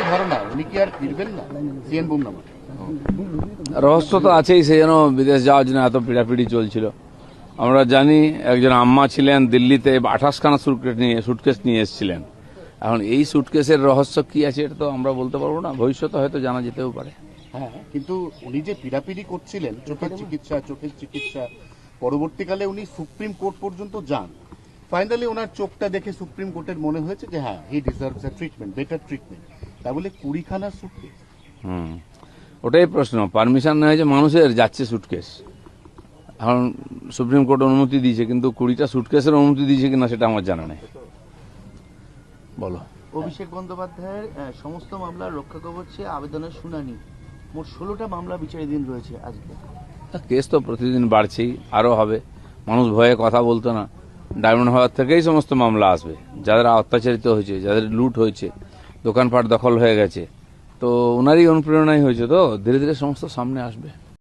ধারণা উনি কি আর ফিরবেন না সিএন বুমনামা? রহস্য তো আছেই, সেই জন্য বিদেশ যাওয়ার জন্য এত পিড়াপিড়ি চলছিল। আমরা জানি একজন আম্মা ছিলেন দিল্লিতে 28খানা সুটকেস নিয়ে এসেছিলেন। এখন এই সুটকেসের রহস্য কি আছে এটা তো আমরা বলতে পারবো না, ভবিষ্যতে হয়তো জানা যেতেও পারে। হ্যাঁ, কিন্তু উনি যে পিড়াপিড়ি করছিলেন চোখের চিকিৎসা পরবর্তীকালে উনি সুপ্রিম কোর্ট পর্যন্ত যান। ফাইনালি ওনার চোখটা দেখে সুপ্রিম কোর্টের মনে হয়েছে যে হ্যাঁ হি ডিজার্ভস আ ট্রিটমেন্ট, বেটার ট্রিটমেন্ট। তা বলে 20খানা সুটকেস। ওটাই প্রশ্ন, পারমিশন নেওয়া হয়েছে মানুষের, যাচ্ছে সুটকেস। এখন সুপ্রিম কোর্ট অনুমতি দিয়েছে, কিন্তু 20টা সুটকেসের অনুমতি দিয়েছে কিনা সেটা আমার জানা নেই। বলো। অভিষেক বন্দ্যোপাধ্যায়ের সমস্ত মামলার রক্ষা কবচে আবেদনের শুনানি, মোট 16টা মামলা বিচারাধীন রয়েছে আজকে। কেস তো প্রতিদিন বাড়ছেই, আরও হবে। মানুষ ভয়ে কথা বলতো না, ডায়মন্ড হারবার থেকেই সমস্ত মামলা আসবে। যাদের অত্যাচারিত হয়েছে, যাদের লুট হয়েছে, দোকানপাট দখল হয়ে গেছে, তো ওনারই অনুপ্রেরণাই হয়েছে, তো ধীরে ধীরে সমস্ত সামনে আসবে।